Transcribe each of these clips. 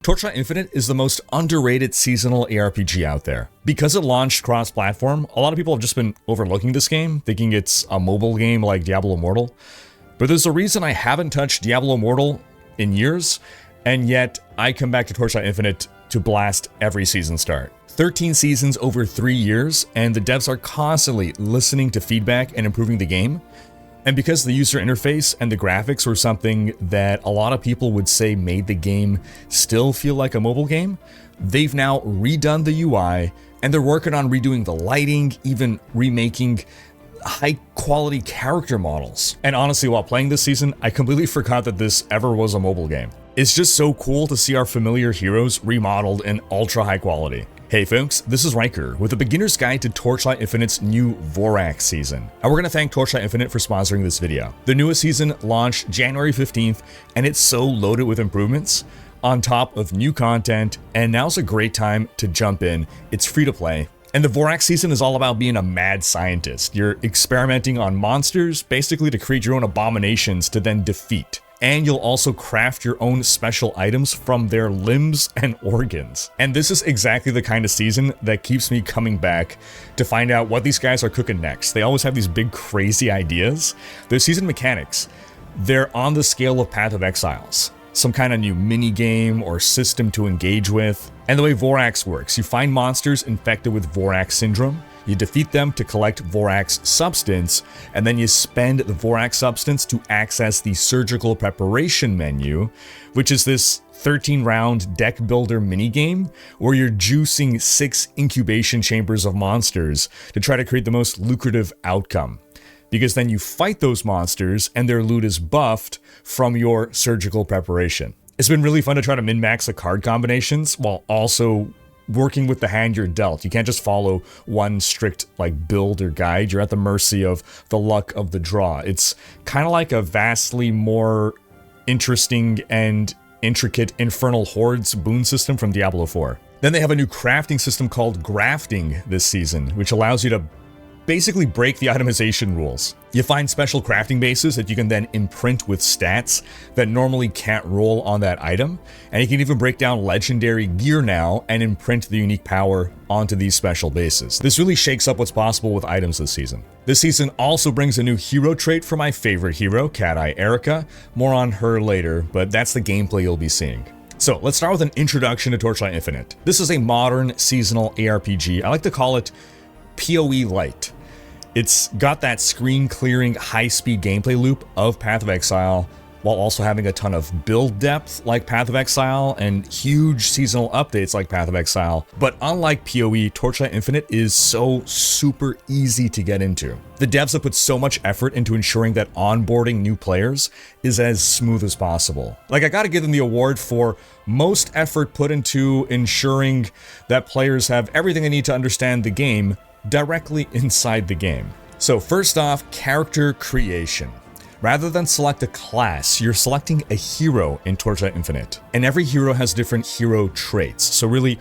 Torchlight Infinite is the most underrated seasonal ARPG out there. Because it launched cross-platform, a lot of people have just been overlooking this game, thinking it's a mobile game like Diablo Immortal. But there's a reason I haven't touched Diablo Immortal in years, and yet I come back to Torchlight Infinite to blast every season start. 13 seasons over 3 years, and the devs are constantly listening to feedback and improving the game. And because the user interface and the graphics were something that a lot of people would say made the game still feel like a mobile game, they've now redone the UI, and they're working on redoing the lighting, even remaking high-quality character models. And honestly, while playing this season, I completely forgot that this ever was a mobile game. It's just so cool to see our familiar heroes remodeled in ultra-high quality. Hey folks, this is Riker with a beginner's guide to Torchlight Infinite's new Vorax season. And we're going to thank Torchlight Infinite for sponsoring this video. The newest season launched January 15th, and it's so loaded with improvements on top of new content, and now's a great time to jump in. It's free to play. And the Vorax season is all about being a mad scientist. You're experimenting on monsters, basically to create your own abominations to then defeat. And you'll also craft your own special items from their limbs and organs. And this is exactly the kind of season that keeps me coming back to find out what these guys are cooking next. They always have these big crazy ideas. Their season mechanics, they're on the scale of Path of Exiles. Some kind of new mini game or system to engage with. And the way Vorax works, you find monsters infected with Vorax Syndrome, you defeat them to collect Vorax Substance, and then you spend the Vorax Substance to access the surgical preparation menu, which is this 13-round deck builder minigame where you're juicing 6 incubation chambers of monsters to try to create the most lucrative outcome. Because then you fight those monsters and their loot is buffed from your surgical preparation. It's been really fun to try to min-max the card combinations while also working with the hand you're dealt. You can't just follow one strict build or guide. You're at the mercy of the luck of the draw. It's kind of like a vastly more interesting and intricate Infernal Hordes boon system from Diablo 4. Then they have a new crafting system called Grafting this season, which allows you to basically break the itemization rules. You find special crafting bases that you can then imprint with stats that normally can't roll on that item, and you can even break down legendary gear now and imprint the unique power onto these special bases. This really shakes up what's possible with items this season. This season also brings a new hero trait for my favorite hero, Cat-Eye Erica. More on her later, but that's the gameplay you'll be seeing. So let's start with an introduction to Torchlight Infinite. This is a modern seasonal ARPG. I like to call it PoE Light. It's got that screen-clearing, high-speed gameplay loop of Path of Exile, while also having a ton of build depth like Path of Exile and huge seasonal updates like Path of Exile. But unlike PoE, Torchlight Infinite is so super easy to get into. The devs have put so much effort into ensuring that onboarding new players is as smooth as possible. I gotta give them the award for most effort put into ensuring that players have everything they need to understand the game directly inside the game. So first off, character creation. Rather than select a class, you're selecting a hero in Torchlight Infinite. And every hero has different hero traits. So really,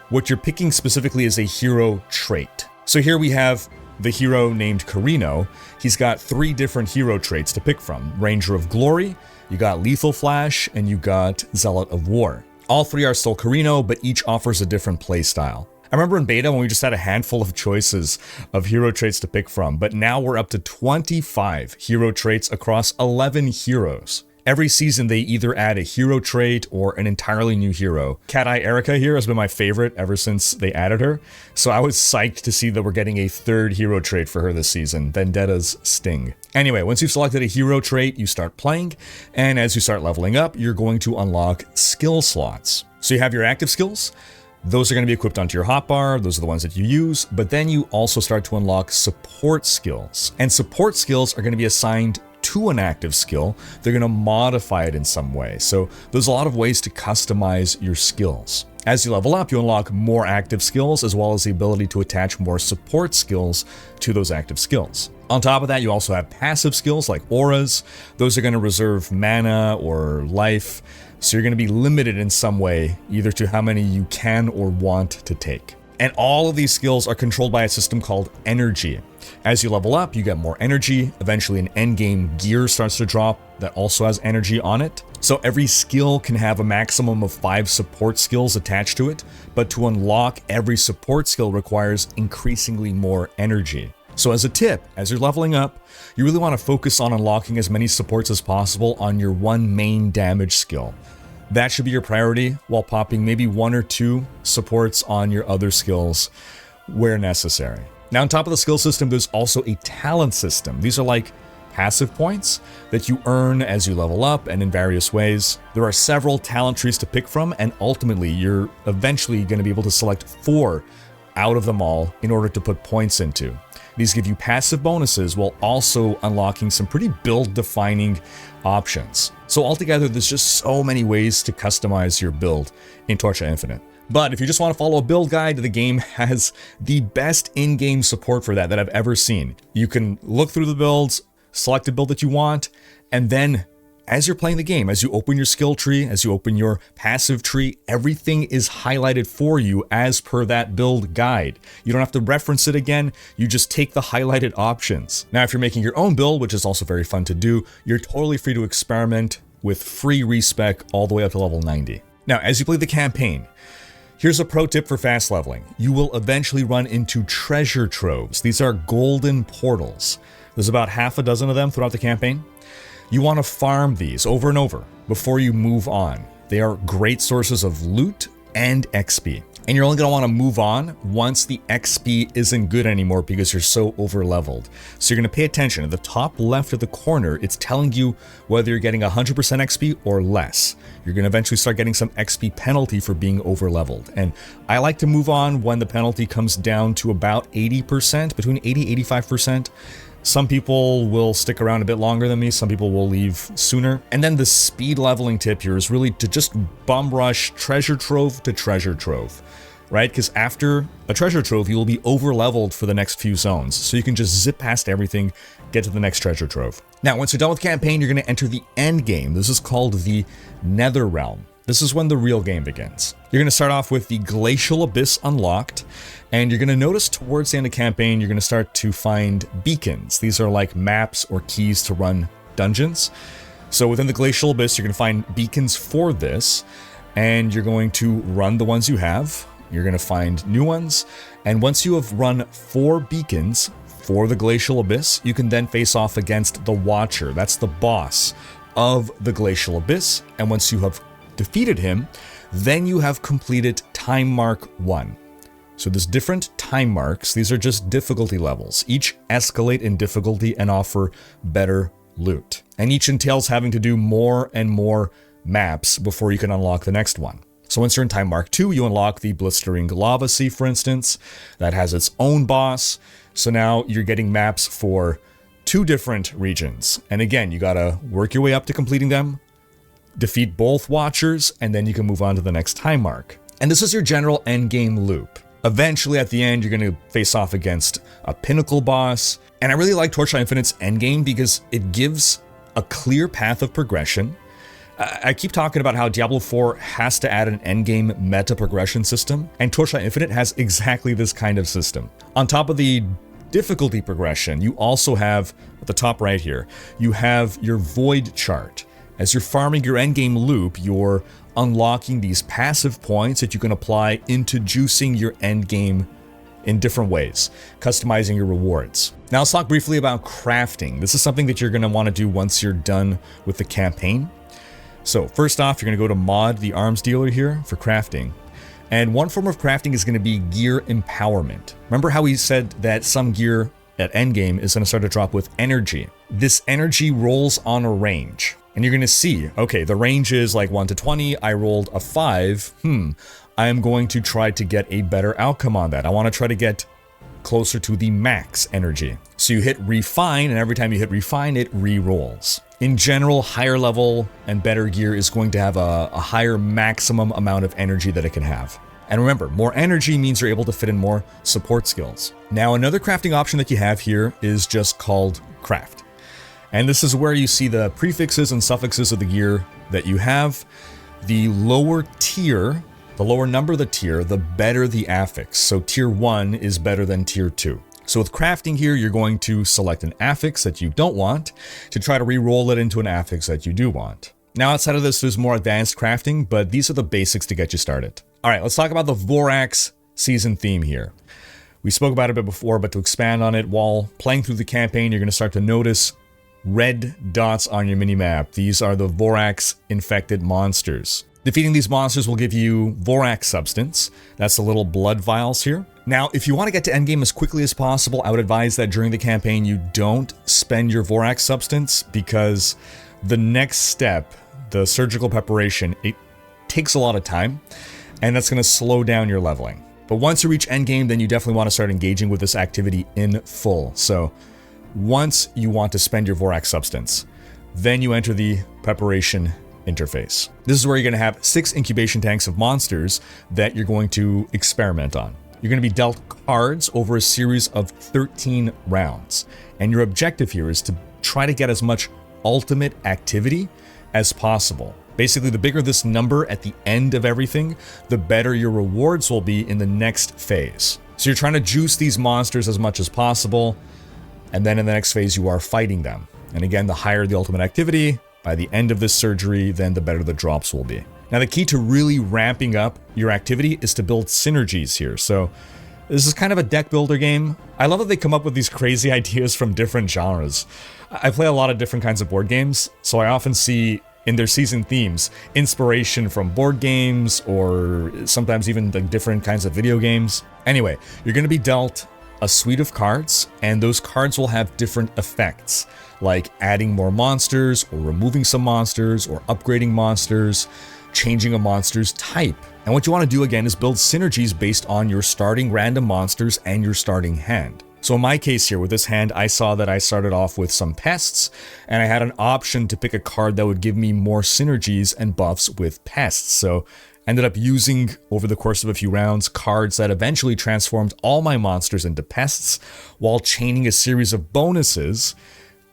what you're picking specifically is a hero trait. So here we have the hero named Carino. He's got 3 different hero traits to pick from. Ranger of Glory, you got Lethal Flash, and you got Zealot of War. All 3 are still Carino, but each offers a different playstyle. I remember in beta when we just had a handful of choices of hero traits to pick from, but now we're up to 25 hero traits across 11 heroes. Every season they either add a hero trait or an entirely new hero. Cat-Eye Erica here has been my favorite ever since they added her, so I was psyched to see that we're getting a 3rd hero trait for her this season, Vendetta's Sting. Anyway, once you've selected a hero trait, you start playing, and as you start leveling up, you're going to unlock skill slots. So you have your active skills. Those are going to be equipped onto your hotbar, those are the ones that you use, but then you also start to unlock support skills. And support skills are going to be assigned to an active skill. They're going to modify it in some way. So there's a lot of ways to customize your skills. As you level up, you unlock more active skills, as well as the ability to attach more support skills to those active skills. On top of that, you also have passive skills like auras. Those are going to reserve mana or life. So you're going to be limited in some way, either to how many you can or want to take. And all of these skills are controlled by a system called energy. As you level up, you get more energy. Eventually an endgame gear starts to drop that also has energy on it. So every skill can have a maximum of 5 support skills attached to it, but to unlock every support skill requires increasingly more energy. So as a tip, as you're leveling up, you really want to focus on unlocking as many supports as possible on your one main damage skill. That should be your priority, while popping maybe 1 or 2 supports on your other skills where necessary. Now on top of the skill system, there's also a talent system. These are like passive points that you earn as you level up and in various ways. There are several talent trees to pick from, and ultimately you're eventually going to be able to select 4 out of them all in order to put points into. These give you passive bonuses while also unlocking some pretty build-defining options. So altogether, there's just so many ways to customize your build in Torchlight Infinite. But if you just want to follow a build guide, the game has the best in-game support for that I've ever seen. You can look through the builds, select a build that you want, and then as you're playing the game, as you open your skill tree, as you open your passive tree, everything is highlighted for you as per that build guide. You don't have to reference it again, you just take the highlighted options. Now, if you're making your own build, which is also very fun to do, you're totally free to experiment with free respec all the way up to level 90. Now, as you play the campaign, here's a pro tip for fast leveling. You will eventually run into treasure troves. These are golden portals. There's about half a dozen of them throughout the campaign. You want to farm these over and over before you move on. They are great sources of loot and XP. And you're only going to want to move on once the XP isn't good anymore because you're so over leveled. So you're going to pay attention. At the top left of the corner, it's telling you whether you're getting 100% XP or less. You're going to eventually start getting some XP penalty for being over leveled. And I like to move on when the penalty comes down to about 80%, between 80-85%. Some people will stick around a bit longer than me, some people will leave sooner. And then the speed leveling tip here is really to just bum rush treasure trove to treasure trove, right? Because after a treasure trove, you will be over leveled for the next few zones. So you can just zip past everything, get to the next treasure trove. Now, once you're done with campaign, you're going to enter the end game. This is called the Nether Realm. This is when the real game begins. You're going to start off with the Glacial Abyss unlocked, and you're going to notice towards the end of the campaign, you're going to start to find beacons. These are like maps or keys to run dungeons. So within the Glacial Abyss, you're going to find beacons for this, and you're going to run the ones you have. You're going to find new ones, and once you have run 4 beacons for the Glacial Abyss, you can then face off against the Watcher. That's the boss of the Glacial Abyss, and once you have defeated him, then you have completed time mark 1. So there's different time marks. These are just difficulty levels. Each escalate in difficulty and offer better loot. And each entails having to do more and more maps before you can unlock the next one. So once you're in time mark 2, you unlock the Blistering Lava Sea, for instance. That has its own boss. So now you're getting maps for 2 different regions. And again, you gotta work your way up to completing them, defeat both Watchers, and then you can move on to the next time mark. And this is your general endgame loop. Eventually, at the end, you're going to face off against a pinnacle boss. And I really like Torchlight Infinite's endgame because it gives a clear path of progression. I keep talking about how Diablo 4 has to add an endgame meta progression system, and Torchlight Infinite has exactly this kind of system. On top of the difficulty progression, you also have, at the top right here, you have your void chart. As you're farming your endgame loop, you're unlocking these passive points that you can apply into juicing your endgame in different ways, customizing your rewards. Now let's talk briefly about crafting. This is something that you're going to want to do once you're done with the campaign. So first off, you're going to go to mod the arms dealer here for crafting. And one form of crafting is going to be gear empowerment. Remember how we said that some gear at endgame is going to start to drop with energy. This energy rolls on a range. And you're going to see, okay, the range is like 1 to 20. I rolled a 5. I am going to try to get a better outcome on that. I want to try to get closer to the max energy. So you hit refine, and every time you hit refine, it re-rolls. In general, higher level and better gear is going to have a higher maximum amount of energy that it can have. And remember, more energy means you're able to fit in more support skills. Now, another crafting option that you have here is just called craft. And this is where you see the prefixes and suffixes of the gear that you have. The lower tier, the lower number of the tier, the better the affix. So tier 1 is better than tier 2. So with crafting here, you're going to select an affix that you don't want to try to re-roll it into an affix that you do want. Now, outside of this, there's more advanced crafting, but these are the basics to get you started. All right, let's talk about the Vorax season theme here. We spoke about it a bit before, but to expand on it, while playing through the campaign, you're going to start to notice red dots on your minimap. These are the Vorax infected monsters. Defeating these monsters will give you Vorax Substance. That's the little blood vials here. Now, if you want to get to endgame as quickly as possible, I would advise that during the campaign you don't spend your Vorax Substance, because the next step, the surgical preparation, it takes a lot of time, and that's going to slow down your leveling. But once you reach endgame, then you definitely want to start engaging with this activity in full. So once you want to spend your Vorax Substance, then you enter the preparation interface. This is where you're going to have 6 incubation tanks of monsters that you're going to experiment on. You're going to be dealt cards over a series of 13 rounds. And your objective here is to try to get as much ultimate activity as possible. Basically, the bigger this number at the end of everything, the better your rewards will be in the next phase. So you're trying to juice these monsters as much as possible, and then in the next phase you are fighting them. And again, the higher the ultimate activity, by the end of this surgery, then the better the drops will be. Now, the key to really ramping up your activity is to build synergies here. So this is kind of a deck builder game. I love that they come up with these crazy ideas from different genres. I play a lot of different kinds of board games, so I often see in their season themes inspiration from board games, or sometimes even like different kinds of video games. Anyway, you're going to be dealt a suite of cards, and those cards will have different effects, like adding more monsters, or removing some monsters, or upgrading monsters, changing a monster's type. And what you want to do again is build synergies based on your starting random monsters and your starting hand. So in my case here with this hand, I saw that I started off with some pests, and I had an option to pick a card that would give me more synergies and buffs with pests. So ended up using, over the course of a few rounds, cards that eventually transformed all my monsters into pests, while chaining a series of bonuses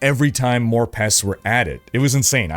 every time more pests were added. It was insane.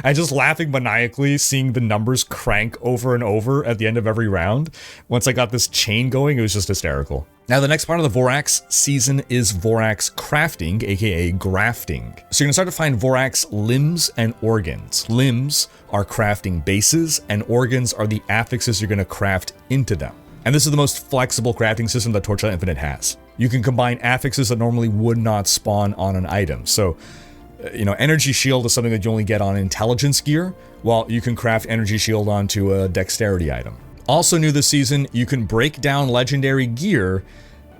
I just laughing maniacally, seeing the numbers crank over and over at the end of every round. Once I got this chain going, it was just hysterical. Now, the next part of the Vorax season is Vorax Crafting, aka Grafting. So you're gonna start to find Vorax limbs and organs. Limbs are crafting bases, and organs are the affixes you're gonna craft into them. And this is the most flexible crafting system that Torchlight Infinite has. You can combine affixes that normally would not spawn on an item. So, Energy Shield is something that you only get on Intelligence gear, while you can craft Energy Shield onto a Dexterity item. Also new this season, you can break down legendary gear,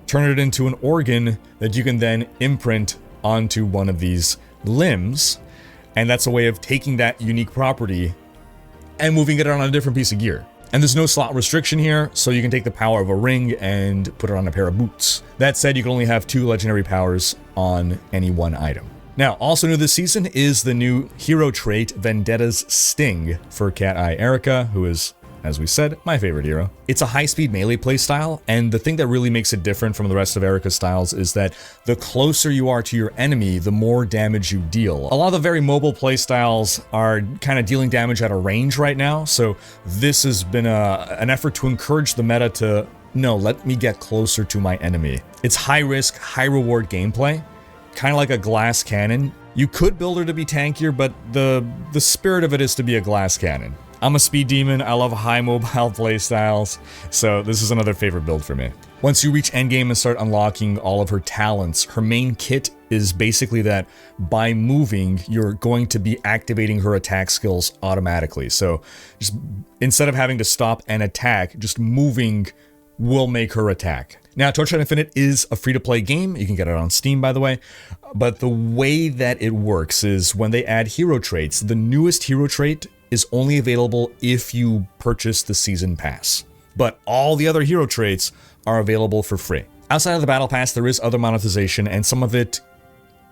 turn it into an organ that you can then imprint onto one of these limbs, and that's a way of taking that unique property and moving it on a different piece of gear. And there's no slot restriction here, so you can take the power of a ring and put it on a pair of boots. That said, you can only have 2 legendary powers on any one item. Now, also new this season is the new hero trait, Vendetta's Sting, for Cat Eye Erica, who is, as we said, my favorite hero. It's a high-speed melee playstyle, and the thing that really makes it different from the rest of Erica's styles is that the closer you are to your enemy, the more damage you deal. A lot of the very mobile playstyles are kind of dealing damage at a range right now, so this has been an effort to encourage the meta to, no, let me get closer to my enemy. It's high-risk, high-reward gameplay, kind of like a glass cannon. You could build her to be tankier, but the spirit of it is to be a glass cannon. I'm a speed demon, I love high mobile playstyles, so this is another favorite build for me. Once you reach endgame and start unlocking all of her talents, her main kit is basically that by moving, you're going to be activating her attack skills automatically. So just instead of having to stop and attack, just moving will make her attack. Now, Torchlight Infinite is a free-to-play game. You can get it on Steam, by the way. But the way that it works is when they add hero traits, the newest hero trait is only available if you purchase the Season Pass. But all the other hero traits are available for free. Outside of the Battle Pass, there is other monetization, and some of it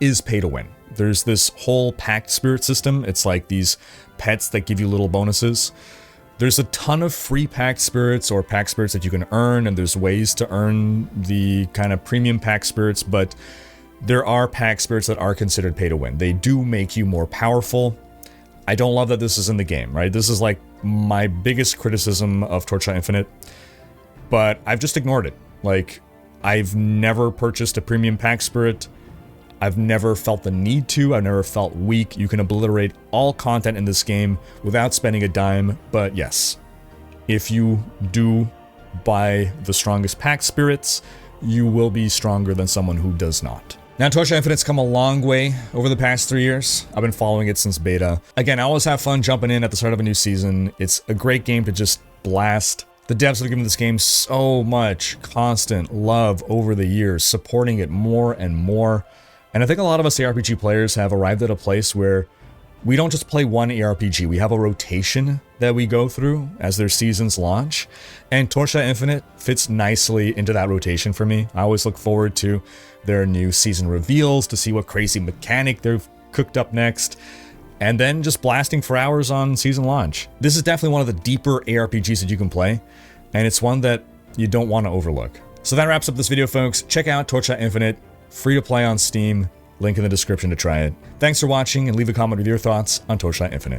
is pay to win. There's this whole Pact Spirit system. It's like these pets that give you little bonuses. There's a ton of free Pact Spirits or Pact Spirits that you can earn, and there's ways to earn the kind of premium Pact Spirits, but there are Pact Spirits that are considered pay to win. They do make you more powerful. I don't love that this is in the game, right? This is like my biggest criticism of Torchlight Infinite, but I've just ignored it. Like, I've never purchased a premium Pact Spirit. I've never felt the need to, I've never felt weak. You can obliterate all content in this game without spending a dime, but yes, if you do buy the strongest pack spirits, you will be stronger than someone who does not. Now, Torchlight Infinite's come a long way over the past 3 years. I've been following it since beta. Again, I always have fun jumping in at the start of a new season. It's a great game to just blast. The devs have given this game so much constant love over the years, supporting it more and more. And I think a lot of us ARPG players have arrived at a place where we don't just play one ARPG, we have a rotation that we go through as their seasons launch. And Torchlight Infinite fits nicely into that rotation for me. I always look forward to their new season reveals to see what crazy mechanic they've cooked up next, and then just blasting for hours on season launch. This is definitely one of the deeper ARPGs that you can play, and it's one that you don't want to overlook. So that wraps up this video, folks. Check out Torchlight Infinite. Free to play on Steam, link in the description to try it. Thanks for watching, and leave a comment with your thoughts on Torchlight Infinite.